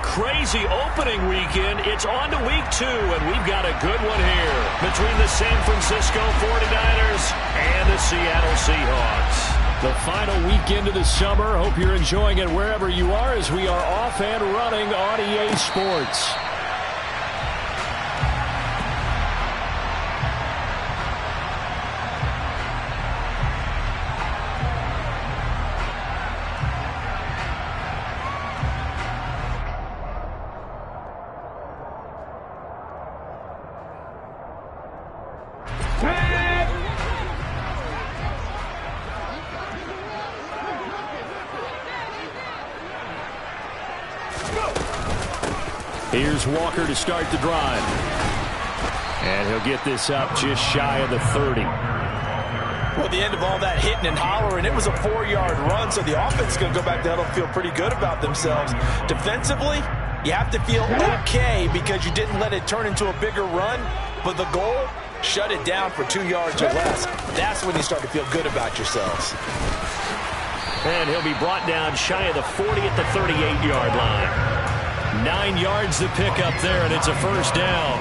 crazy opening weekend. It's on to week 2, and we've got a good one here between the San Francisco 49ers and the Seattle Seahawks. The final weekend of the summer. Hope you're enjoying it wherever you are as we are off and running on EA Sports. Here's Walker to start the drive. And he'll get this up just shy of the 30. Well, the end of all that hitting and hollering, it was a 4-yard run, so the offense is going to go back there and feel pretty good about themselves. Defensively, you have to feel okay because you didn't let it turn into a bigger run, but the goal, shut it down for 2 yards or less. That's when you start to feel good about yourselves. And he'll be brought down shy of the 40 at the 38-yard line. 9 yards to pick up there, and it's a first down.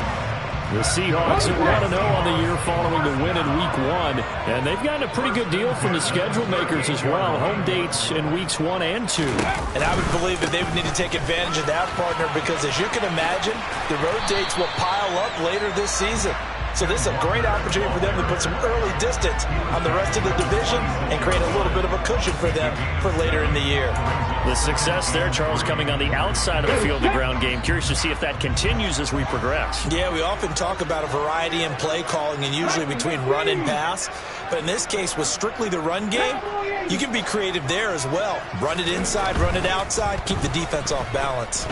The Seahawks are 1-0 on the year following the win in Week 1, and they've gotten a pretty good deal from the schedule makers as well. Home dates in Weeks 1 and 2. And I would believe that they would need to take advantage of that, partner, because as you can imagine, the road dates will pile up later this season. So this is a great opportunity for them to put some early distance on the rest of the division and create a little bit of a cushion for them for later in the year. The success there, Charles, coming on the outside of the field-to-ground game. Curious to see if that continues as we progress. Yeah, we often talk about a variety in play calling and usually between run and pass. But in this case, with strictly the run game, you can be creative there as well. Run it inside, run it outside, keep the defense off balance.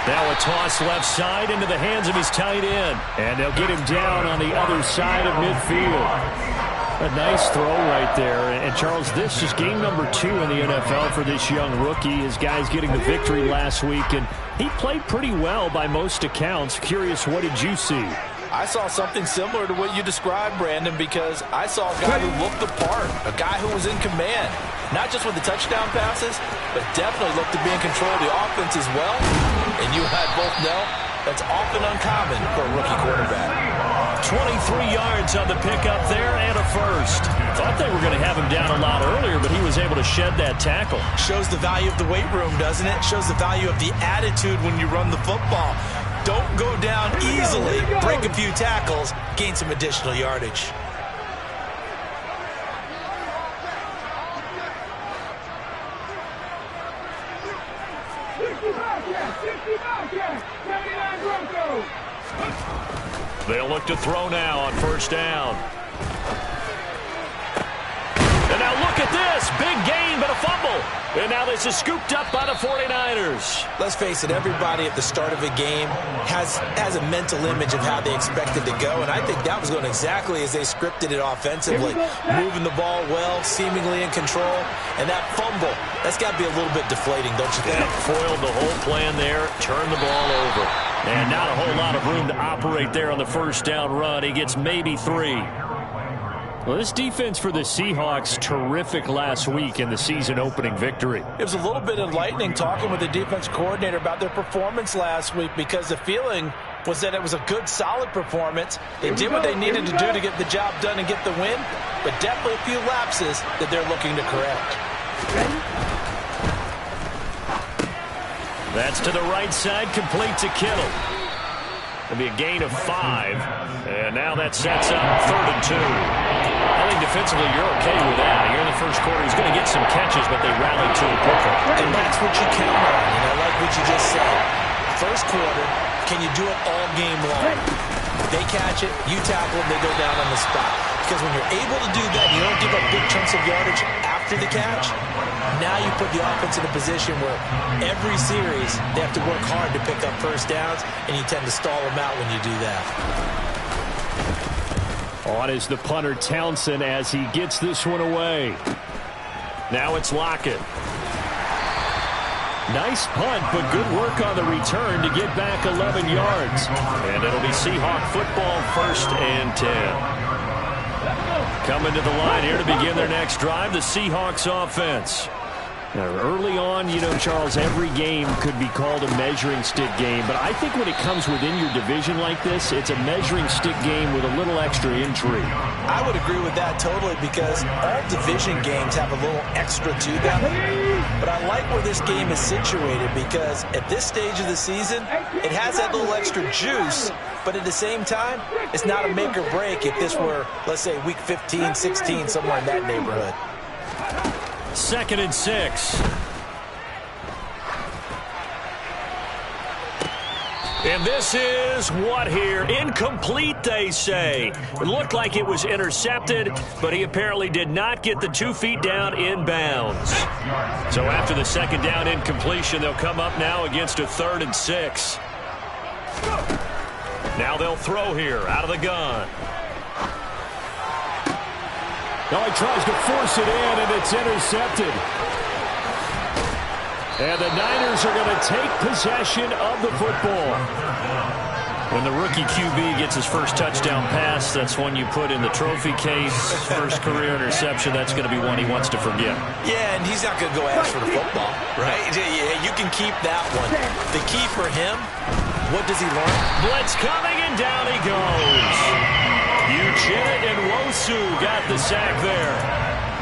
Now a toss left side into the hands of his tight end. And they'll get him down on the other side of midfield. A nice throw right there. And, Charles, this is game number 2 in the NFL for this young rookie. His guys getting the victory last week. And he played pretty well by most accounts. Curious, what did you see? I saw something similar to what you described, Brandon, because I saw a guy who looked the part, a guy who was in command. Not just with the touchdown passes, but definitely looked to be in control of the offense as well. And you and I both know that's often uncommon for a rookie quarterback. 23 yards on the pickup there and a first. Thought they were going to have him down a lot earlier, but he was able to shed that tackle. Shows the value of the weight room, doesn't it? Shows the value of the attitude when you run the football. Don't go down easily, break a few tackles, gain some additional yardage. They'll look to throw now on first down. And now look at this. Big gain, but a fumble. And now this is scooped up by the 49ers. Let's face it, everybody at the start of a game has a mental image of how they expect it to go, and I think that was going exactly as they scripted it offensively. Moving the ball well, seemingly in control, and that fumble, that's got to be a little bit deflating, don't you think? Yeah, foiled the whole plan there, turned the ball over. And not a whole lot of room to operate there on the first down run. He gets maybe 3. Well, this defense for the Seahawks, terrific last week in the season-opening victory. It was a little bit enlightening talking with the defense coordinator about their performance last week because the feeling was that it was a good, solid performance. They did what they needed to do to get the job done and get the win, but definitely a few lapses that they're looking to correct. That's to the right side, complete to Kittle. It'll be a gain of 5, and now that sets up 3rd and 2. I think defensively you're okay with that. Here in the first quarter, he's going to get some catches, but they rallied to him quickly. And that's what you count on, and I like what you just said. First quarter, can you do it all game long? They catch it, you tackle them, they go down on the spot. Because when you're able to do that, you don't give up big chunks of yardage after the catch. Now you put the offense in a position where every series they have to work hard to pick up first downs, and you tend to stall them out when you do that. On is the punter Townsend as he gets this one away. Now it's Lockett. Nice punt, but good work on the return to get back 11 yards. And it'll be Seahawk football, 1st and 10. Coming to the line here to begin their next drive, the Seahawks offense. Now, early on, you know, Charles, every game could be called a measuring stick game. But I think when it comes within your division like this, it's a measuring stick game with a little extra intrigue. I would agree with that totally because all division games have a little extra to them. But I like where this game is situated because at this stage of the season, it has that little extra juice. But at the same time, it's not a make or break if this were, let's say, week 15, 16, somewhere in that neighborhood. 2nd and 6. And this is what here? Incomplete, they say. It looked like it was intercepted, but he apparently did not get the 2 feet down in bounds. So after the 2nd down incompletion, they'll come up now against a 3rd and 6. Now they'll throw here out of the gun. Now he tries to force it in, and it's intercepted. And the Niners are going to take possession of the football. When the rookie QB gets his first touchdown pass, that's one you put in the trophy case. First career interception, that's going to be one he wants to forget. Yeah, and he's not going to go ask for the football, right? Yeah, you can keep that one. The key for him, what does he learn? Blitz coming, and down he goes. Uchenna and Wosu got the sack there.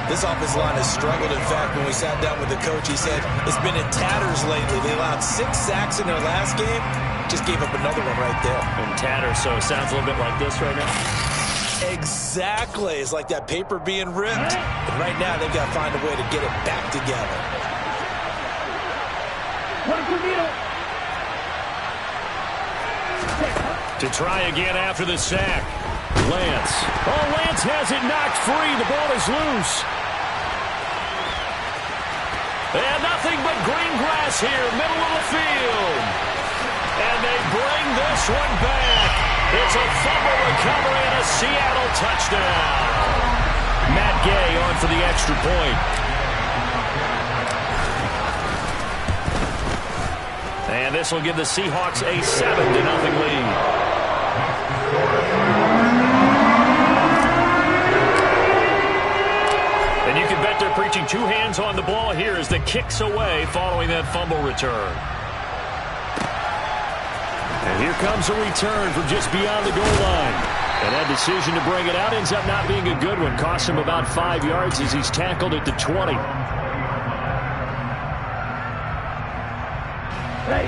This offensive line has struggled. In fact, when we sat down with the coach, he said it's been in tatters lately. They allowed 6 sacks in their last game. Just gave up another one right there. In tatters, so it sounds a little bit like this right now. Exactly. It's like that paper being ripped. And right now, they've got to find a way to get it back together. To try again after the sack. Lance. Oh, Lance has it knocked free. The ball is loose. And nothing but green grass here, middle of the field. And they bring this one back. It's a fumble recovery and a Seattle touchdown. Matt Gay on for the extra point. And this will give the Seahawks a 7-0 lead. And you can bet they're preaching 2 hands on the ball here as the kick's away following that fumble return. And here comes a return from just beyond the goal line. And that decision to bring it out ends up not being a good one. Costs him about 5 yards as he's tackled at the 20.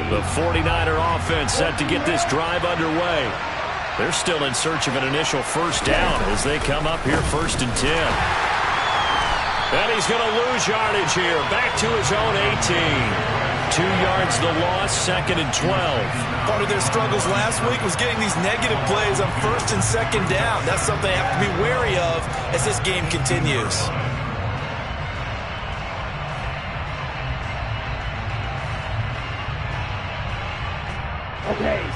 The 49er offense set to get this drive underway. They're still in search of an initial first down as they come up here 1st and 10. And he's going to lose yardage here. Back to his own 18. 2 yards the loss, 2nd and 12. Part of their struggles last week was getting these negative plays on 1st and 2nd down. That's something they have to be wary of as this game continues.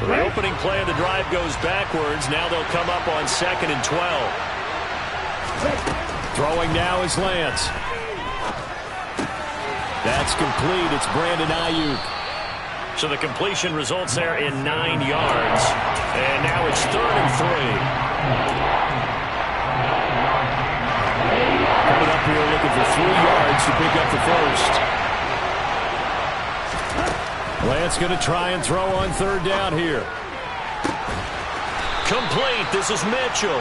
So the opening play of the drive goes backwards. Now they'll come up on 2nd and 12. Throwing now is Lance. That's complete. It's Brandon Ayuk. So the completion results there in 9 yards. And now it's 3rd and 3. Coming up here looking for 3 yards to pick up the first. Lance going to try and throw on 3rd down here. Complete. This is Mitchell.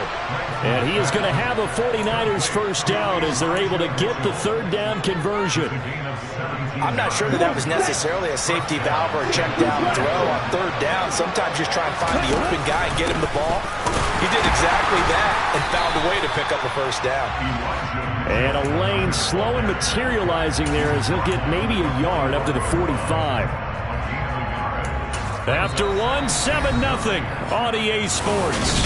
And he is going to have a 49ers first down as they're able to get the 3rd down conversion. I'm not sure that was necessarily a safety valve or a check down throw on 3rd down. Sometimes just try and find the open guy and get him the ball. He did exactly that and found a way to pick up a first down. And a lane slow and materializing there as he'll get maybe a yard up to the 45. After 1, 7-0 on EA Sports.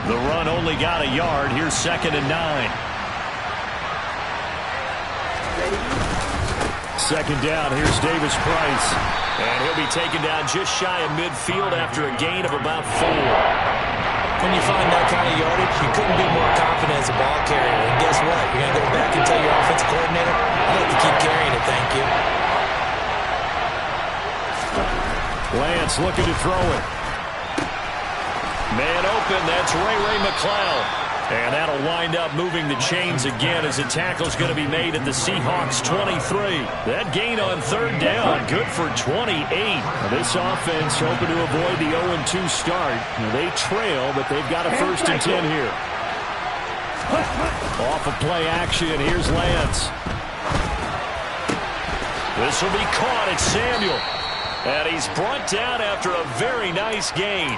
The run only got a yard. Here's 2nd and 9. 2nd down. Here's Davis Price. And he'll be taken down just shy of midfield after a gain of about 4. When you find that kind of yardage, you couldn't be more confident as a ball carrier. And guess what? You're going to go back and tell your offensive coordinator, I'd like to keep carrying it, thank you. Lance looking to throw it. Man open, that's Ray McCloud. And that'll wind up moving the chains again as the tackle's going to be made at the Seahawks 23. That gain on third down, good for 28. Now this offense hoping to avoid the 0-2 start. Now they trail, but they've got a 1st and 10 here. Off of play action, here's Lance. This will be caught. It's Samuel. And he's brought down after a very nice gain.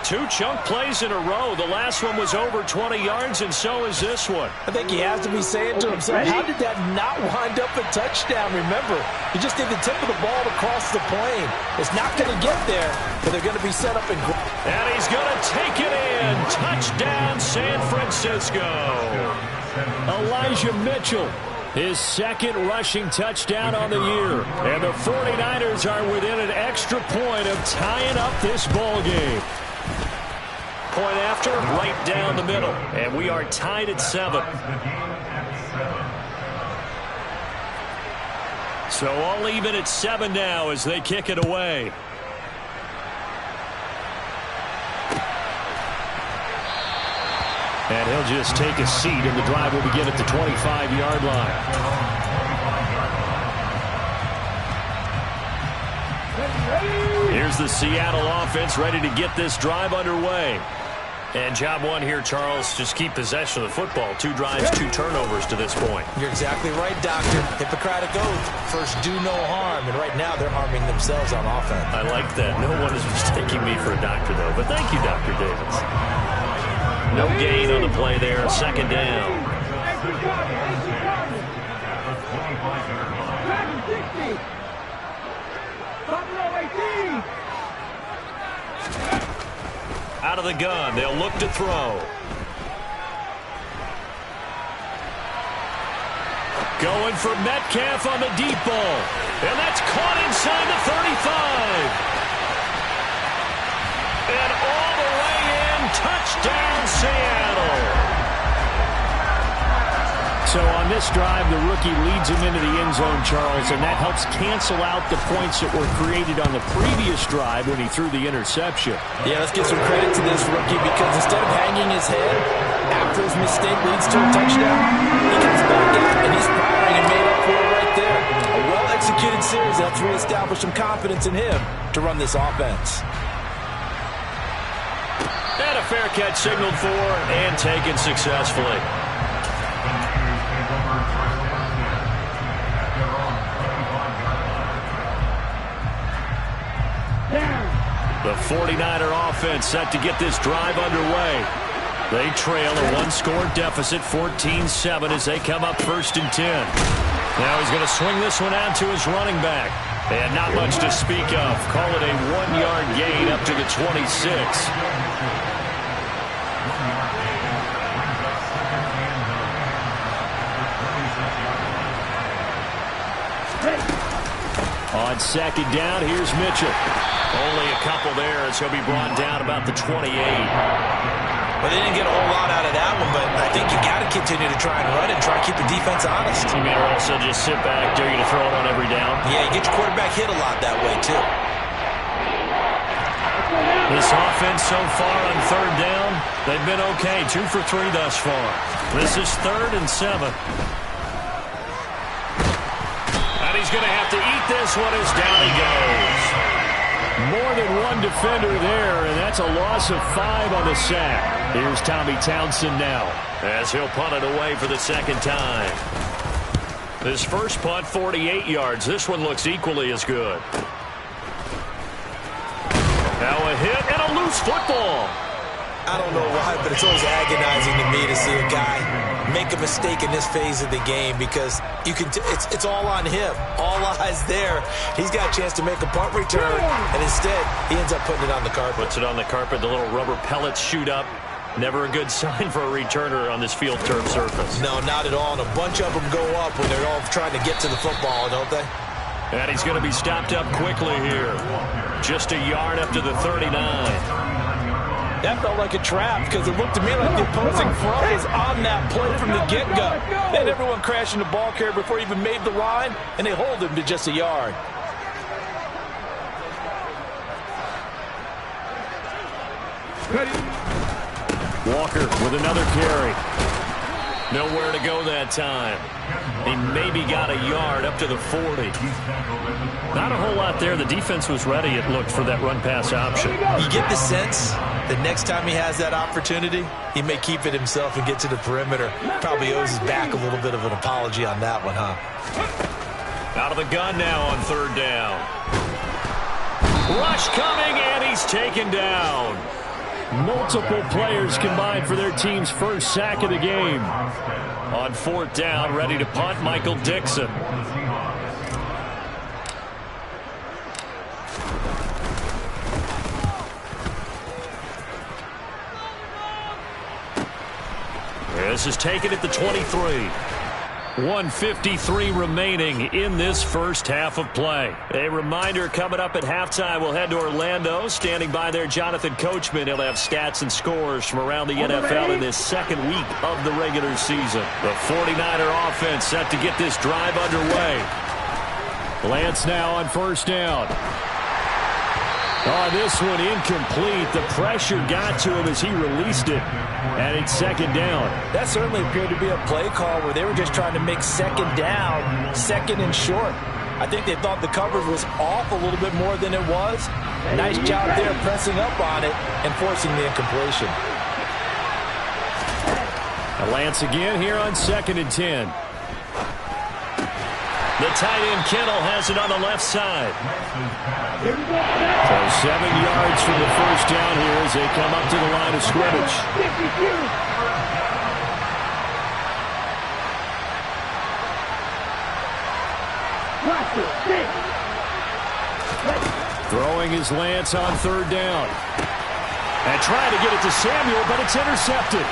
2 chunk plays in a row. The last one was over 20 yards, and so is this one. I think he has to be saying to himself, how did that not wind up a touchdown? Remember, you just need the tip of the ball to cross the plane. It's not going to get there, but they're going to be set up and he's going to take it in. Touchdown, San Francisco. Elijah Mitchell, his 2nd rushing touchdown on the year. And the 49ers are within an extra point of tying up this ball game. Point after, right down the middle. And we are tied at 7. So all even at 7 now as they kick it away. And he'll just take a seat, and the drive will begin at the 25-yard line. Here's the Seattle offense ready to get this drive underway. And job one here, Charles, just keep possession of the football. 2 drives, 2 turnovers to this point. You're exactly right, Doctor. Hippocratic oath. First, do no harm. And right now, they're harming themselves on offense. I like that. No one is mistaking me for a doctor, though. But thank you, Dr. Davis. No gain on the play there. 2nd down. Out of the gun, they'll look to throw. Going for Metcalf on the deep ball. And that's caught inside the 35. And all the way in, touchdown Seattle. So on this drive, the rookie leads him into the end zone, Charles, and that helps cancel out the points that were created on the previous drive when he threw the interception. Yeah, let's give some credit to this rookie because instead of hanging his head after his mistake leads to a touchdown, he comes back out and he's firing and made up for it right there. A well-executed series helps reestablish some confidence in him to run this offense. And a fair catch signaled for and taken successfully. The 49er offense set to get this drive underway. They trail a 1-score deficit, 14-7 as they come up 1st and 10. Now he's going to swing this one out to his running back. And not much to speak of. Call it a 1-yard gain up to the 26. On 2nd down, here's Mitchell. Only a couple there as he'll be brought down about the 28. Well, they didn't get a whole lot out of that one, but I think you got to continue to try and run and try to keep the defense honest. You mean also just sit back, dare you to throw it on every down? Yeah, you get your quarterback hit a lot that way, too. This offense so far on 3rd down, they've been okay. 2 for 3 thus far. This is 3rd and 7. And he's going to have to eat this one as down he goes. More than one defender there, and that's a loss of 5 on the sack. Here's Tommy Townsend now as he'll punt it away for the 2nd time. His first punt, 48 yards. This one looks equally as good. Now a hit and a loose football. I don't know why, but it's always agonizing to me to see a guy make a mistake in this phase of the game because you can. It's all on him. All eyes there. He's got a chance to make a punt return, and instead he ends up putting it on the carpet. Puts it on the carpet. The little rubber pellets shoot up. Never a good sign for a returner on this field turf surface. No, not at all. And a bunch of them go up when they're all trying to get to the football, don't they? And he's going to be stopped up quickly here. Just a yard up to the 39. That felt like a trap because it looked to me like the opposing front was on that play from the get-go. They had everyone crashing the ball carrier before he even made the line, and they hold him to just a yard. Walker with another carry. Nowhere to go that time. He maybe got a yard up to the 40. Not a whole lot there. The defense was ready, it looked, for that run-pass option. You get the sense that next time he has that opportunity, he may keep it himself and get to the perimeter. Probably owes his back a little bit of an apology on that one, huh? Out of the gun now on third down. Rush coming, and he's taken down. Multiple players combined for their team's first sack of the game. On fourth down, ready to punt, Michael Dixon. This is taken at the 23. 1:53 remaining in this first half of play. A reminder, coming up at halftime, we'll head to Orlando. Standing by there, Jonathan Coachman. He'll have stats and scores from around the NFL in this second week of the regular season. The 49er offense set to get this drive underway. Lance now on first down. Oh, this one incomplete. The pressure got to him as he released it. And it's second down. That certainly appeared to be a play call where they were just trying to make second down, second and short. I think they thought the coverage was off a little bit more than it was. Nice job there pressing up on it and forcing the incompletion. Lance again here on 2nd and 10. The tight end Kittle has it on the left side. So 7 yards from the first down here as they come up to the line of scrimmage. Throwing is Lance on third down. And trying to get it to Samuel, but it's intercepted.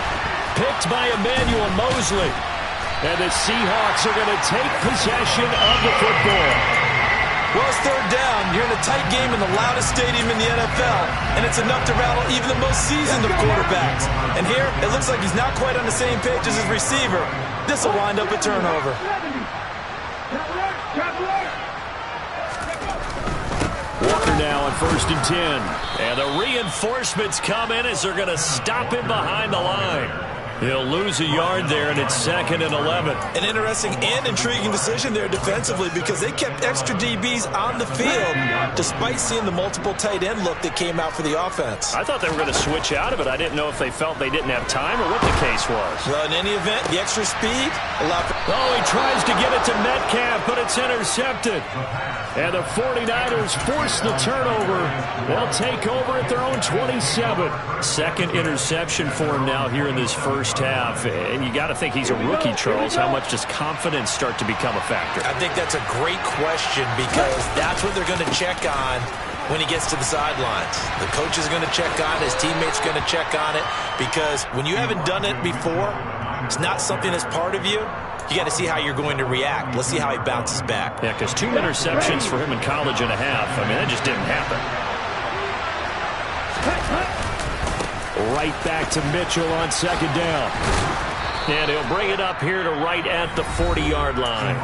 Picked by Emmanuel Mosley. And the Seahawks are going to take possession of the football. Well, it's third down. You're in a tight game in the loudest stadium in the NFL, and it's enough to rattle even the most seasoned of quarterbacks. And here, it looks like he's not quite on the same page as his receiver. This will wind up a turnover. Walker now on 1st and 10. And the reinforcements come in as they're going to stop him behind the line. He'll lose a yard there, and it's 2nd and 11. An interesting and intriguing decision there defensively because they kept extra DBs on the field despite seeing the multiple tight end look that came out for the offense. I thought they were going to switch out of it. I didn't know if they felt they didn't have time or what the case was. Well, in any event, the extra speed allowed for... Oh, he tries to get it to Metcalf, but it's intercepted. And the 49ers force the turnover. They'll take over at their own 27. Second interception for him now here in this first half. And you got to think he's a rookie, Charles. How much does confidence start to become a factor? I think that's a great question because that's what they're going to check on when he gets to the sidelines. The coach is going to check on it. His teammates are going to check on it because when you haven't done it before, it's not something that's part of you. You got to see how you're going to react. Let's see how he bounces back. Yeah, because 2 interceptions for him in college and a half. I mean, that just didn't happen. Right back to Mitchell on 2nd down. And he'll bring it up here to right at the 40-yard line.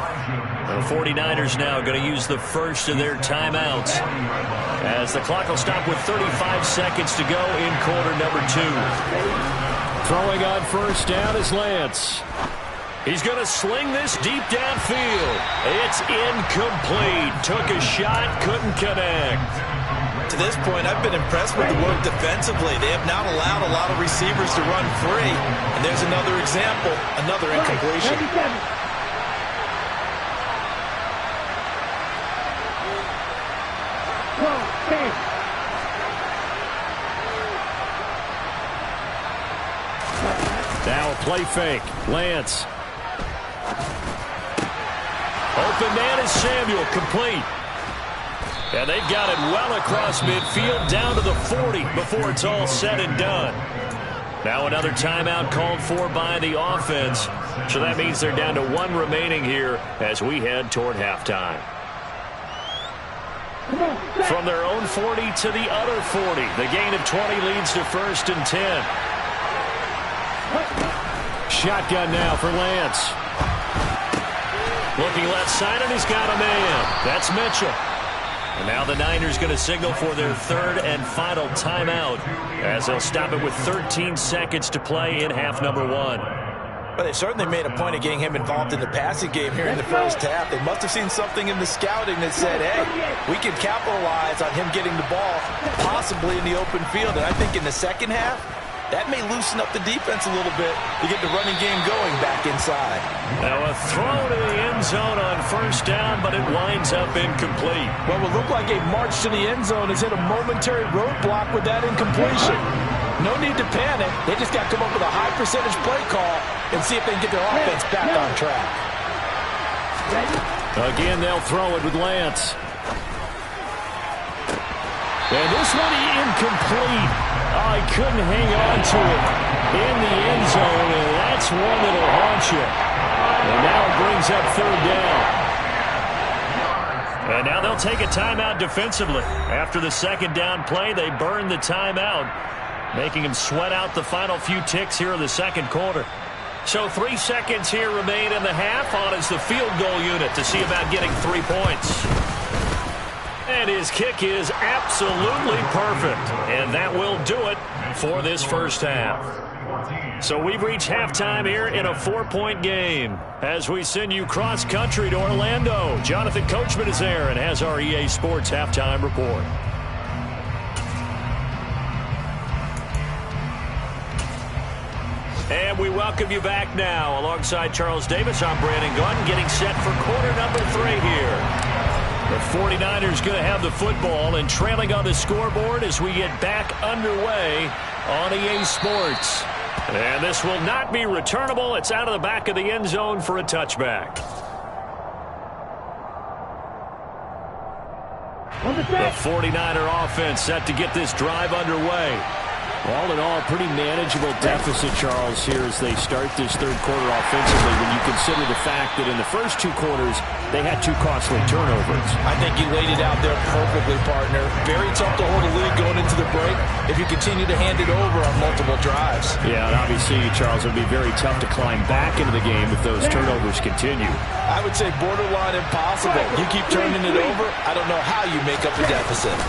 The 49ers now going to use the first of their timeouts as the clock will stop with 35 seconds to go in quarter number 2. Throwing on first down is Lance. He's going to sling this deep downfield. It's incomplete. Took a shot, couldn't connect. To this point, I've been impressed with the work defensively. They have not allowed a lot of receivers to run free. And there's another example, another incompletion. Now a play fake. Lance. Open man is Samuel, complete. And they've got it well across midfield down to the 40 before it's all said and done. Now another timeout called for by the offense. So that means they're down to 1 remaining here as we head toward halftime. From their own 40 to the other 40. The gain of 20 leads to 1st and 10. Shotgun now for Lance. Looking left side, and he's got a man. That's Mitchell. And now the Niners going to signal for their third and final timeout as they'll stop it with 13 seconds to play in half number 1. Well, they certainly made a point of getting him involved in the passing game here in the first half. They must have seen something in the scouting that said, hey, we can capitalize on him getting the ball possibly in the open field. And I think in the second half, that may loosen up the defense a little bit to get the running game going back inside. Now a throw to the end zone on first down, but it winds up incomplete. What would look like a march to the end zone is hit a momentary roadblock with that incompletion. No need to panic. They just got to come up with a high percentage play call and see if they can get their offense back on track. Again, they'll throw it with Lance. And this one incomplete. Oh, he couldn't hang on to it in the end zone, and that's one that'll haunt you. And now it brings up third down. And now they'll take a timeout defensively. After the second down play, they burn the timeout, making him sweat out the final few ticks here in the second quarter. So 3 seconds here remain in the half. On is the field goal unit to see about getting 3 points. And his kick is absolutely perfect. And that will do it for this first half. So we've reached halftime here in a 4-point game. As we send you cross-country to Orlando, Jonathan Coachman is there and has our EA Sports halftime report. And we welcome you back now. Alongside Charles Davis, I'm Brandon Gaudin, getting set for quarter number 3 here. The 49ers going to have the football and trailing on the scoreboard as we get back underway on EA Sports. And this will not be returnable. It's out of the back of the end zone for a touchback. The 49er offense set to get this drive underway. All in all, pretty manageable deficit, Charles, here as they start this third quarter offensively when you consider the fact that in the first 2 quarters, they had 2 costly turnovers. I think you laid it out there perfectly, partner. Very tough to hold a lead going into the break if you continue to hand it over on multiple drives. Yeah, and obviously, Charles, it would be very tough to climb back into the game if those turnovers continue. I would say borderline impossible. You keep turning it over, I don't know how you make up a deficit.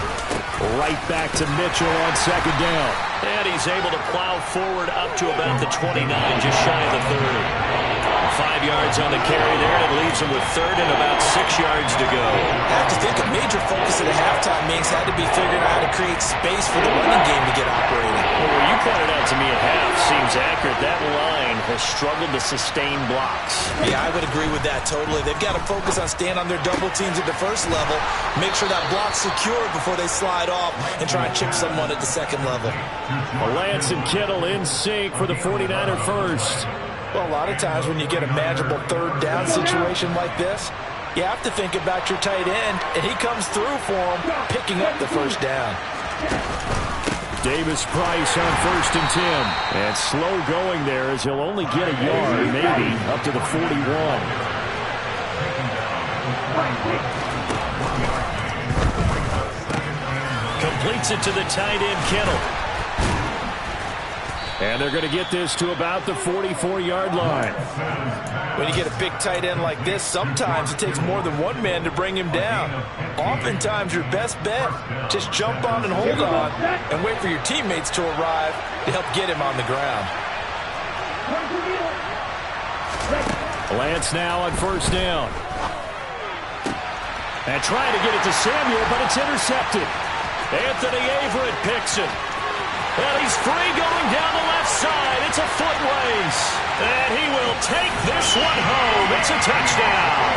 Right back to Mitchell on second down. And he's able to plow forward up to about the 29, just shy of the 30. 5 yards on the carry there, and it leaves him with third and about 6 yards to go. I have to think a major focus of the halftime means had to be figuring out how to create space for the running game to get operating. Well, what you pointed out to me at half seems accurate. That line has struggled to sustain blocks. Yeah, I would agree with that totally. They've got to focus on staying on their double teams at the first level, make sure that block's secure before they slide off and try and chip someone at the second level. Lance and Kittle in sync for the 49er first. Well, a lot of times when you get a manageable third down situation like this, you have to think about your tight end, and he comes through for him, picking up the first down. Davis Price on 1st and 10. And slow going there as he'll only get a yard, maybe, up to the 41. Completes it to the tight end, Kittle. And they're going to get this to about the 44-yard line. When you get a big tight end like this, sometimes it takes more than one man to bring him down. Oftentimes, your best bet, just jump on and hold on and wait for your teammates to arrive to help get him on the ground. Lance now on 1st down. And trying to get it to Samuel, but it's intercepted. Anthony Averett picks it. And he's free going down the left side. It's a foot race. And he will take this one home. It's a touchdown.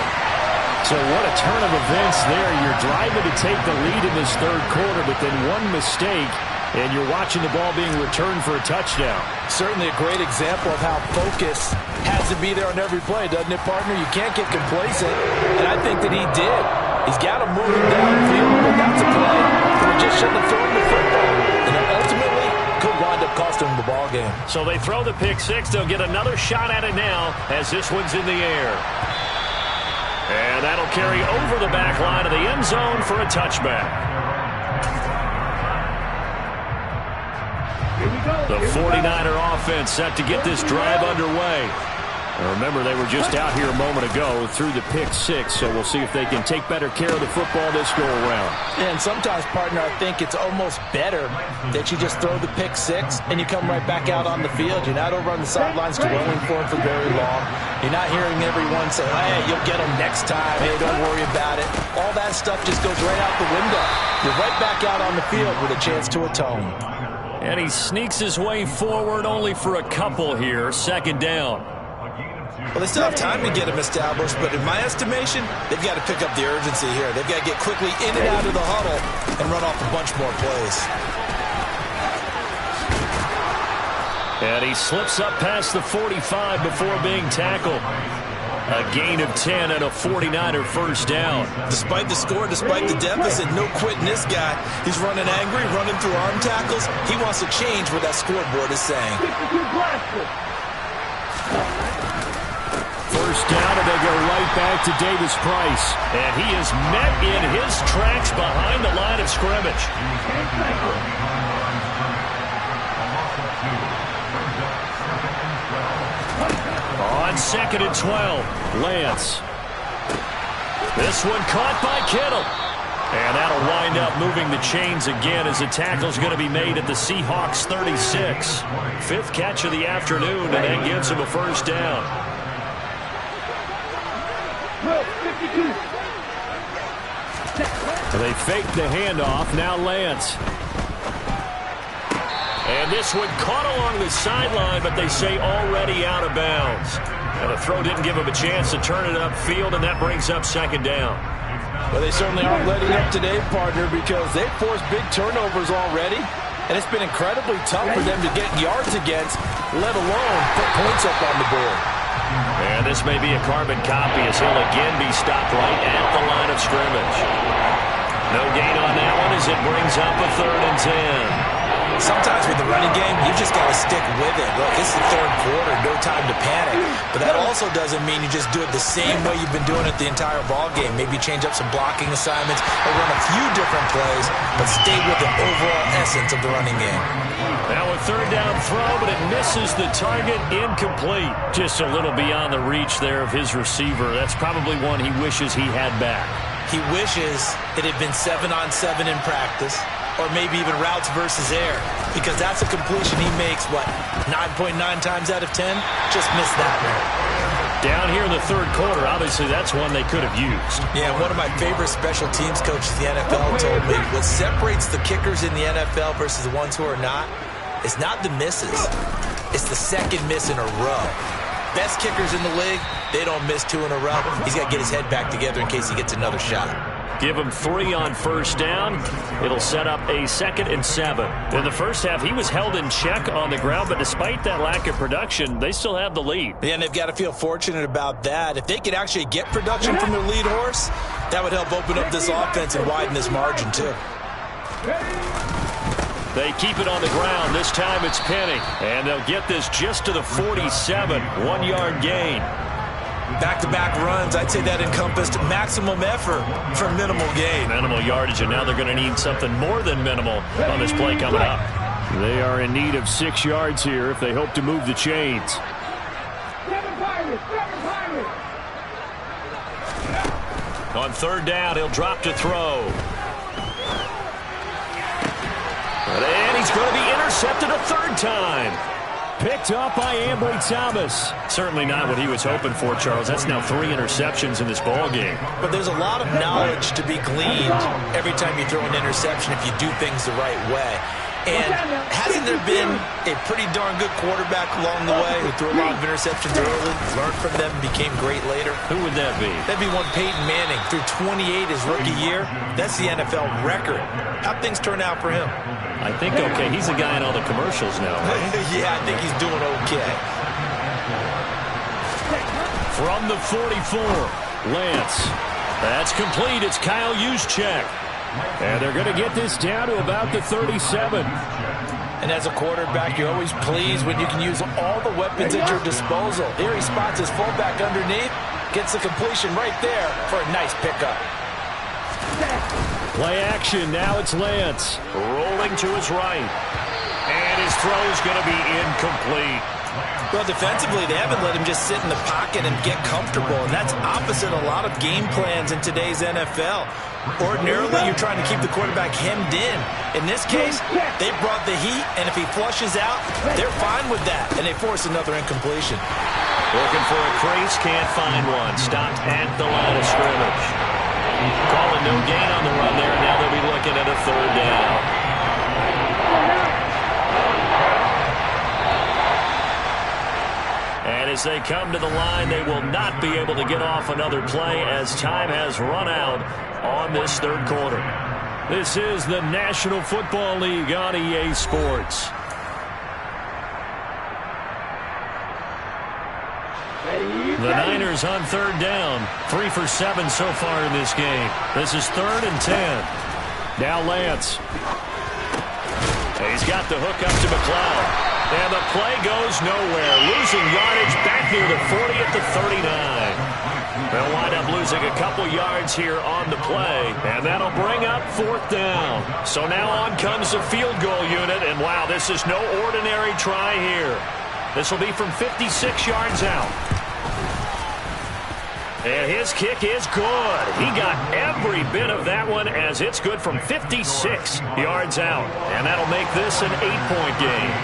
So what a turn of events there. You're driving to take the lead in this third quarter, but then one mistake, and you're watching the ball being returned for a touchdown. Certainly a great example of how focus has to be there on every play, doesn't it, partner? You can't get complacent, and I think that he did. He's got to move him downfield, but that's a play where he just shouldn't have thrown the football. And ultimately, could wind up costing him the ball game. So they throw the pick six. They'll get another shot at it now as this one's in the air. And that'll carry over the back line of the end zone for a touchback. The 49er offense set to get this drive underway. And remember, they were just out here a moment ago through the pick six, so we'll see if they can take better care of the football this go-around. And sometimes, partner, I think it's almost better that you just throw the pick six and you come right back out on the field. You're not over on the sidelines dwelling for it for very long. You're not hearing everyone say, hey, you'll get them next time. Hey, don't worry about it. All that stuff just goes right out the window. You're right back out on the field with a chance to atone. And he sneaks his way forward only for a couple here. Second down. Well, they still have time to get him established, but in my estimation, they've got to pick up the urgency here. They've got to get quickly in and out of the huddle and run off a bunch more plays. And he slips up past the 45 before being tackled. A gain of 10 and a 49er first down. Despite the score, despite the deficit, no quitting this guy. He's running angry, running through arm tackles. He wants to change what that scoreboard is saying. First down, and they go right back to Davis Price. And he is met in his tracks behind the line of scrimmage. On 2nd and 12, Lance. This one caught by Kittle. And that'll wind up moving the chains again as the tackle's going to be made at the Seahawks 36. Fifth catch of the afternoon, and that gives him a first down. They fake the handoff. Now Lance. And this one caught along the sideline, but they say already out of bounds. And the throw didn't give him a chance to turn it upfield, and that brings up second down. Well, they certainly aren't letting up today, partner, because they've forced big turnovers already. And it's been incredibly tough for them to get yards against, let alone put points up on the board. And this may be a carbon copy as he'll again be stopped right at the line of scrimmage. No gain on that one as it brings up a 3rd and 10. Sometimes with the running game, you just got to stick with it. Look, it's the 3rd quarter, no time to panic. But that also doesn't mean you just do it the same way you've been doing it the entire ball game. Maybe change up some blocking assignments or run a few different plays, but stay with the overall essence of the running game. Now a 3rd down throw, but it misses the target, incomplete. Just a little beyond the reach there of his receiver. That's probably one he wishes he had back. He wishes it had been 7-on-7 in practice, or maybe even routes versus air, because that's a completion he makes, 9.9 times out of 10? Just missed that one. Down here in the 3rd quarter, obviously that's one they could have used. Yeah, one of my favorite special teams coaches in the NFL told me what separates the kickers in the NFL versus the ones who are not is not the misses. It's the second miss in a row. Best kickers in the league, they don't miss 2 in a row. He's got to get his head back together in case he gets another shot. Give him 3 on first down. It'll set up a 2nd and 7. In the first half, he was held in check on the ground, but despite that lack of production, they still have the lead. Yeah, and they've got to feel fortunate about that. If they could actually get production from their lead horse, that would help open up this offense and widen this margin too. They keep it on the ground. This time it's Penny. And they'll get this just to the 47. 1-yard gain. Back-to-back runs, I'd say that encompassed maximum effort for minimal gain. Minimal yardage, and now they're going to need something more than minimal on this play coming up. They are in need of 6 yards here if they hope to move the chains. On 3rd down, he'll drop to throw. And he's going to be intercepted a 3rd time. Picked up by Ambry Thomas. Certainly not what he was hoping for, Charles. That's now 3 interceptions in this ball game. But there's a lot of knowledge to be gleaned every time you throw an interception if you do things the right way. And hasn't there been a pretty darn good quarterback along the way who threw a lot of interceptions early, learned from them, and became great later? Who would that be? That'd be one Peyton Manning. Threw 28 his rookie year. That's the NFL record. How'd things turn out for him? I think okay. He's the guy in all the commercials now, right? Yeah, I think he's doing okay. From the 44, Lance. That's complete. It's Kyle Juszczyk. And they're going to get this down to about the 37. And as a quarterback, you're always pleased when you can use all the weapons at your disposal. Here he spots his fullback underneath, gets the completion right there for a nice pickup. Play action. Now it's Lance. Rolling to his right. And his throw is going to be incomplete. Well, defensively, they haven't let him just sit in the pocket and get comfortable, and that's opposite a lot of game plans in today's NFL. Ordinarily, you're trying to keep the quarterback hemmed in. In this case, they brought the heat, and if he flushes out, they're fine with that, and they force another incompletion. Looking for a crease, can't find one. Stopped at the line of scrimmage. Calling no gain on the run there, and now they'll be looking at a third down. And as they come to the line, they will not be able to get off another play as time has run out on this third quarter. This is the National Football League on EA Sports. The Niners on third down. 3 for 7 so far in this game. This is 3rd and 10. Now Lance. He's got the hook up to McLeod. And the play goes nowhere. Losing yardage back near the 40 at the 39. They'll wind up losing a couple yards here on the play. And that'll bring up 4th down. So now on comes the field goal unit. And wow, this is no ordinary try here. This will be from 56 yards out. And his kick is good. He got every bit of that one as it's good from 56 yards out. And that'll make this an 8-point game.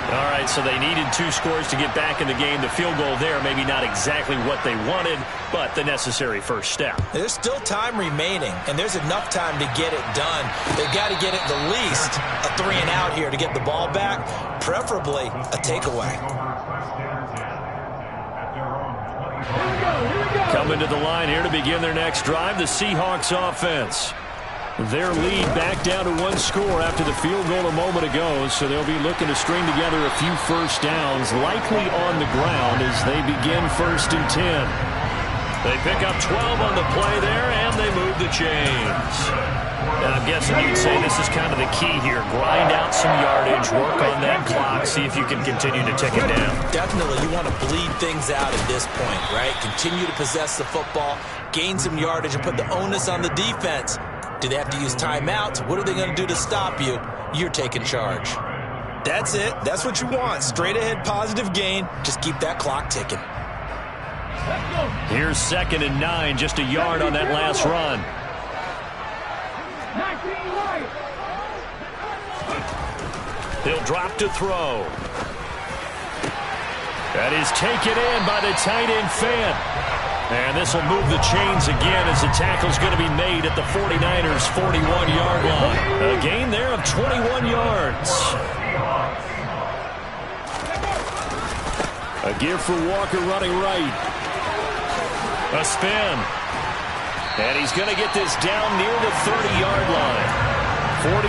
All right, so they needed 2 scores to get back in the game. The field goal there, maybe not exactly what they wanted, but the necessary first step. There's still time remaining, and there's enough time to get it done. They've got to get it the least a 3-and-out here to get the ball back, preferably a takeaway. Coming to the line here to begin their next drive, the Seahawks offense. Their lead back down to 1 score after the field goal a moment ago, so they'll be looking to string together a few first downs, likely on the ground as they begin 1st and 10. They pick up 12 on the play there, and they move the chains. Now, I'm guessing you'd say this is kind of the key here. Grind out some yardage, work on that clock, see if you can continue to tick it down. Definitely, you want to bleed things out at this point, right? Continue to possess the football, gain some yardage, and put the onus on the defense. Do they have to use timeouts? What are they going to do to stop you? You're taking charge. That's it. That's what you want. Straight ahead positive gain. Just keep that clock ticking. Here's 2nd and 9, just a yard on that last run. He'll drop to throw. That is taken in by the tight end Fant. And this will move the chains again as the tackle's going to be made at the 49ers' 41-yard line. A gain there of 21 yards. A give for Walker running right. A spin. And he's going to get this down near the 30-yard line. 47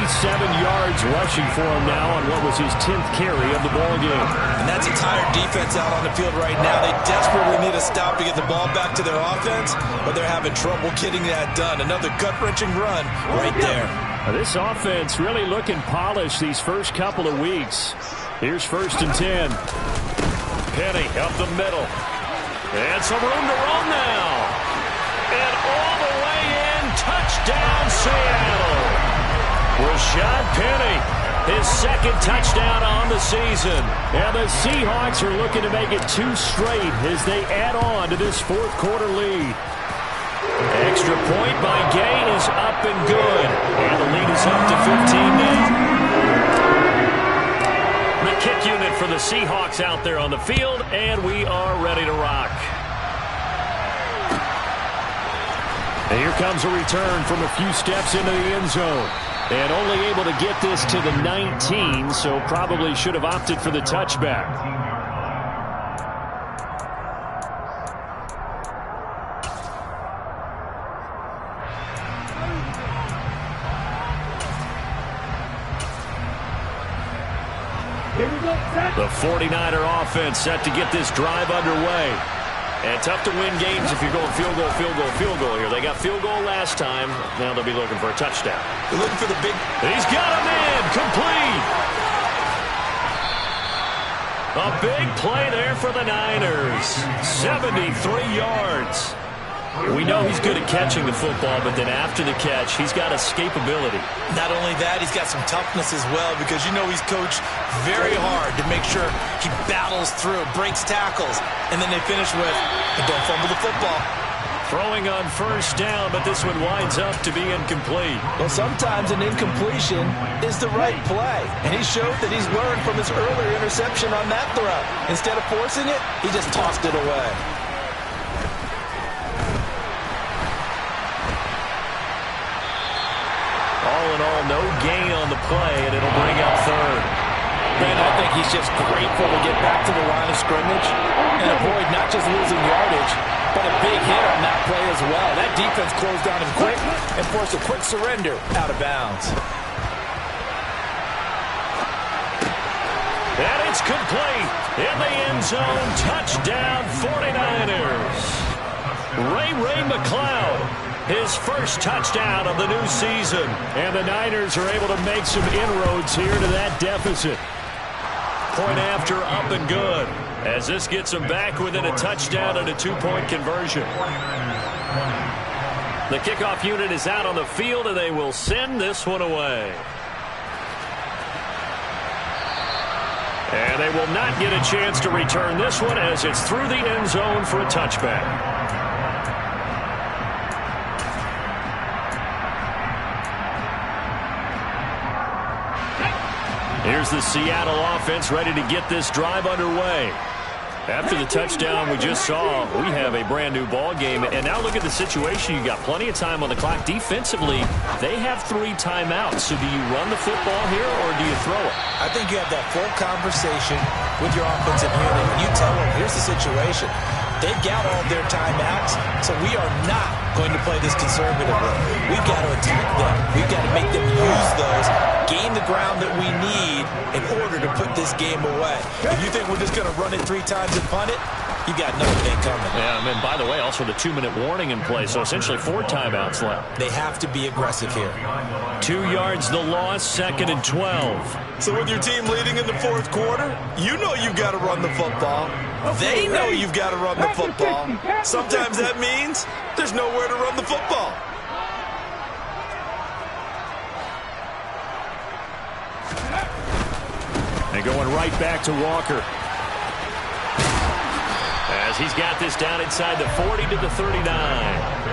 yards rushing for him now on what was his 10th carry of the ball game. And that's a tired defense out on the field right now. They desperately need a stop to get the ball back to their offense, but they're having trouble getting that done. Another gut-wrenching run right there. This offense really looking polished these first couple of weeks. Here's 1st and 10. Penny up the middle. And some room to run now. And all the way in, touchdown Seattle. Rashad Penny, his 2nd touchdown on the season. And the Seahawks are looking to make it 2 straight as they add on to this 4th quarter lead. Extra point by Gay is up and good. And the lead is up to 15 now. The kick unit for the Seahawks out there on the field, and we are ready to rock. And here comes a return from a few steps into the end zone. And only able to get this to the 19, so probably should have opted for the touchback. The 49er offense set to get this drive underway. And tough to win games if you're going field goal, field goal, field goal here. They got field goal last time. Now they'll be looking for a touchdown. They're looking for the big... He's got him in. Complete. A big play there for the Niners. 73 yards. We know he's good at catching the football, but then after the catch, he's got escapability. Not only that, he's got some toughness as well, because you know he's coached very hard to make sure he battles through, breaks tackles, and then they finish with, don't fumble the football. Throwing on first down, but this one winds up to be incomplete. Well, sometimes an incompletion is the right play, and he showed that he's learned from his earlier interception on that throw. Instead of forcing it, he just tossed it away. All in all, no gain on the play, and it'll bring up third. Man, I think he's just grateful to get back to the line of scrimmage and avoid not just losing yardage, but a big hit on that play as well. That defense closed down him quick and forced a quick surrender out of bounds. And it's complete. In the end zone, touchdown 49ers. Ray McCloud, his first touchdown of the new season. And the Niners are able to make some inroads here to that deficit. Point after, up and good, as this gets them back within a touchdown and a two-point conversion. The kickoff unit is out on the field, and they will send this one away. And they will not get a chance to return this one as it's through the end zone for a touchback. Here's the Seattle offense ready to get this drive underway. After the touchdown we just saw, we have a brand new ball game. And now look at the situation. You got plenty of time on the clock. Defensively, they have 3 timeouts. So do you run the football here or do you throw it? I think you have that full conversation with your offensive unit. And you tell them, here's the situation. They've got all their timeouts, so we are not going to play this conservatively. We've got to attack them. We've got to make them use those, gain the ground that we need in order to put this game away. If you think we're just going to run it 3 times and punt it, you got another thing coming. Yeah, and by the way, also the 2-minute warning in play, so essentially 4 timeouts left. They have to be aggressive here. 2 yards the loss, 2nd and 12. So with your team leading in the 4th quarter, you know you've got to run the football. They know you've got to run the football. Sometimes that means there's nowhere to run the football. And going right back to Walker. As he's got this down inside the 40 to the 39.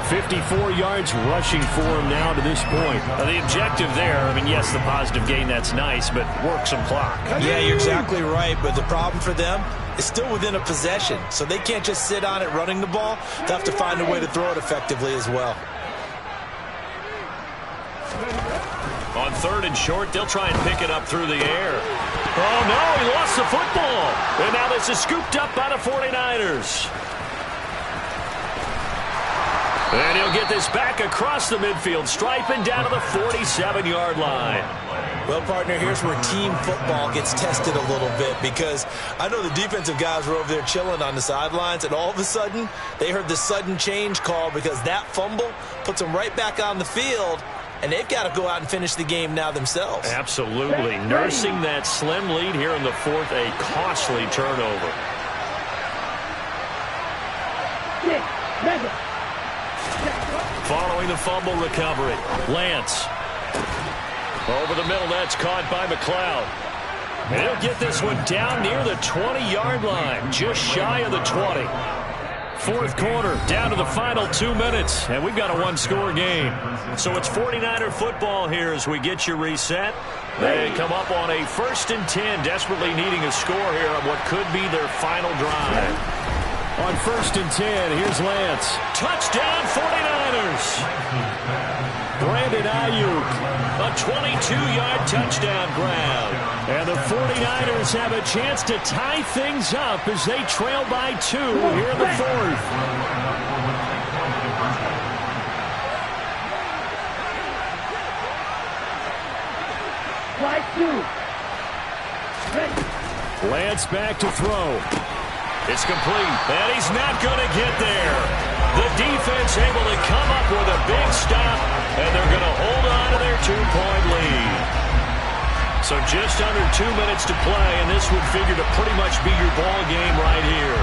54 yards rushing for him now to this point. The objective there, I mean, yes, the positive gain, that's nice, but work some clock. Yeah, you're exactly right, but the problem for them is still within a possession, so they can't just sit on it running the ball. They have to find a way to throw it effectively as well. On 3rd and short, they'll try and pick it up through the air. Oh, no, he lost the football. And now this is scooped up by the 49ers. And he'll get this back across the midfield stripe and down to the 47-yard line. Well, partner, here's where team football gets tested a little bit, because I know the defensive guys were over there chilling on the sidelines, and all of a sudden they heard the sudden change call because that fumble puts them right back on the field, and they've got to go out and finish the game now themselves. Absolutely. Nursing that slim lead here in the 4th, a costly turnover. Following the fumble recovery, Lance. Over the middle, that's caught by McCloud. And he'll get this one down near the 20-yard line, just shy of the 20. 4th quarter, down to the final 2 minutes, and we've got a 1-score game. So it's 49er football here as we get you reset. They come up on a 1st and 10, desperately needing a score here on what could be their final drive. On 1st and 10, here's Lance. Touchdown, 49ers! Brandon Ayuk, a 22-yard touchdown grab. And the 49ers have a chance to tie things up as they trail by 2 here in the 4th. Lance back to throw. It's complete, and he's not going to get there. The defense able to come up with a big stop, and they're going to hold on to their 2-point lead. So just under 2 minutes to play, and this would figure to pretty much be your ball game right here.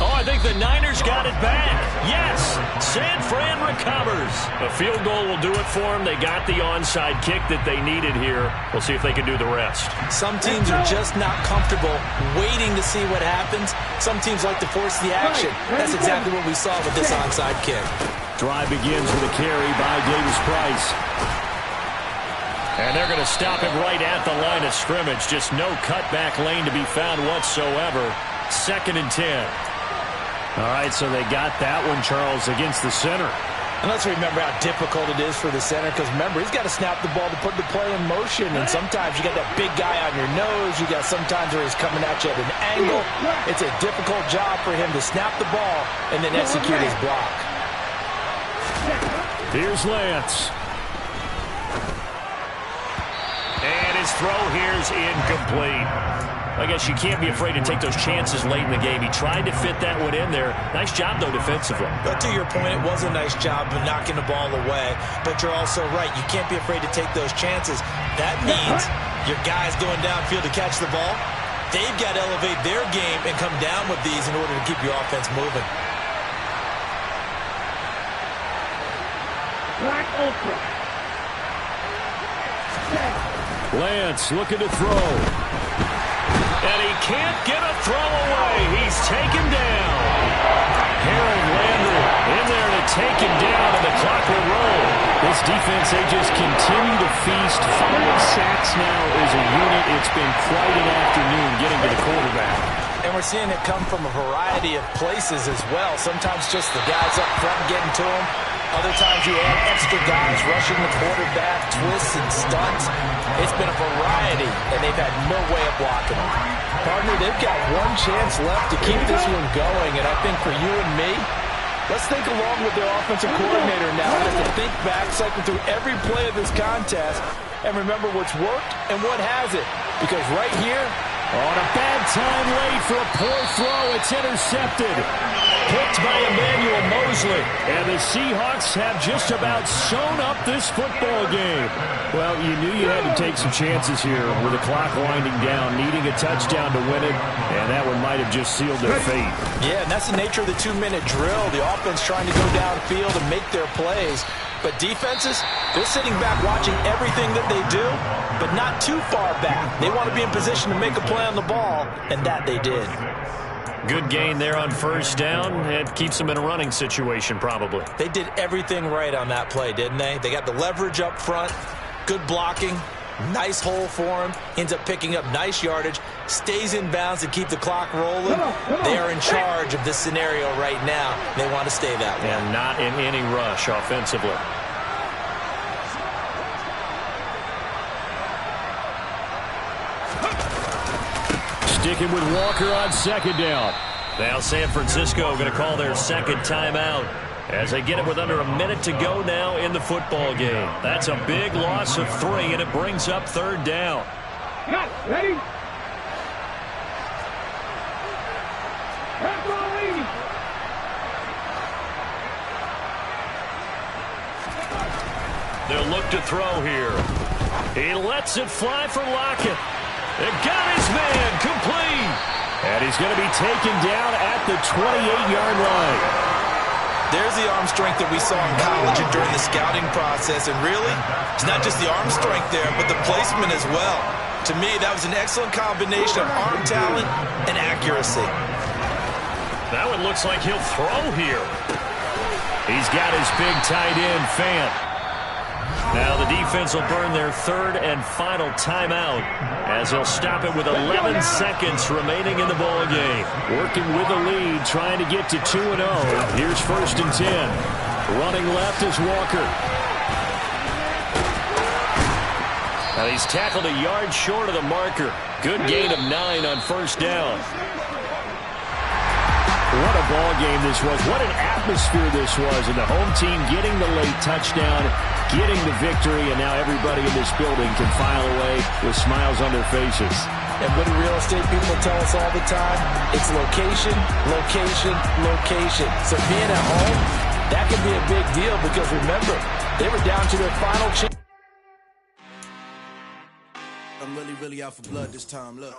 Oh, I think the Niners got it back. Yes, San Fran recovers. A field goal will do it for them. They got the onside kick that they needed here. We'll see if they can do the rest. Some teams are just not comfortable waiting to see what happens. Some teams like to force the action. That's exactly what we saw with this onside kick. Drive begins with a carry by Davis-Price. And they're going to stop him right at the line of scrimmage. Just no cutback lane to be found whatsoever. 2nd and 10. All right, so they got that one, Charles, against the center. And let's remember how difficult it is for the center, because remember, he's got to snap the ball to put the play in motion, and sometimes you got that big guy on your nose. You got sometimes where he's coming at you at an angle. It's a difficult job for him to snap the ball and then execute his block. Here's Lance. And his throw here is incomplete. I guess you can't be afraid to take those chances late in the game. He tried to fit that one in there. Nice job, though, defensively. But to your point, it was a nice job of knocking the ball away. But you're also right. You can't be afraid to take those chances. That means your guys going downfield to catch the ball, they've got to elevate their game and come down with these in order to keep your offense moving. Lance looking to throw. And he can't get a throw away. He's taken down. Harold Landry in there to take him down, and the clock will roll. This defense, they just continue to feast. 5 sacks now as a unit. It's been quite an afternoon getting to the quarterback. And we're seeing it come from a variety of places as well. Sometimes just the guys up front getting to him. Other times you add extra guys rushing the quarterback, twists and stunts. It's been a variety, and they've had no way of blocking them. Partner, they've got one chance left to keep this one going, and I think for you and me, let's think along with their offensive coordinator now. Just to think back, cycle through every play of this contest, and remember what's worked and what hasn't. Because right here, on a bad time late for a poor throw, it's intercepted. Picked by Emmanuel Mosley. And the Seahawks have just about sewn up this football game. Well, you knew you had to take some chances here with the clock winding down, needing a touchdown to win it, and that one might have just sealed their fate. Yeah, and that's the nature of the 2-minute drill. The offense trying to go downfield and make their plays. But defenses, they're sitting back watching everything that they do, but not too far back. They want to be in position to make a play on the ball, and that they did. Good gain there on 1st down. It keeps them in a running situation, probably. They did everything right on that play, didn't they? They got the leverage up front, good blocking, nice hole for him, ends up picking up nice yardage, stays in bounds to keep the clock rolling. They are in charge of this scenario right now. They want to stay that way. And not in any rush offensively. Sticking with Walker on 2nd down. Now San Francisco going to call their 2nd timeout as they get it with under a minute to go now in the football game. That's a big loss of 3, and it brings up 3rd down. Ready? They'll look to throw here. He lets it fly for Lockett. It got his man complete. And he's going to be taken down at the 28-yard line. There's the arm strength that we saw in college and during the scouting process. And really, it's not just the arm strength there, but the placement as well. To me, that was an excellent combination of arm talent and accuracy. That one looks like he'll throw here. He's got his big tight end, Fant. Now the defense will burn their 3rd and final timeout as they'll stop it with 11 seconds remaining in the ball game. Working with a lead, trying to get to 2-0. Here's 1st and 10. Running left is Walker. Now he's tackled a yard short of the marker. Good gain of 9 on 1st down. What a ball game this was. What an atmosphere this was. And the home team getting the late touchdown, getting the victory, and now everybody in this building can file away with smiles on their faces. And what do real estate people tell us all the time? It's location, location, location. So being at home, that can be a big deal because remember, they were down to their final chance. I'm really out for blood this time, look.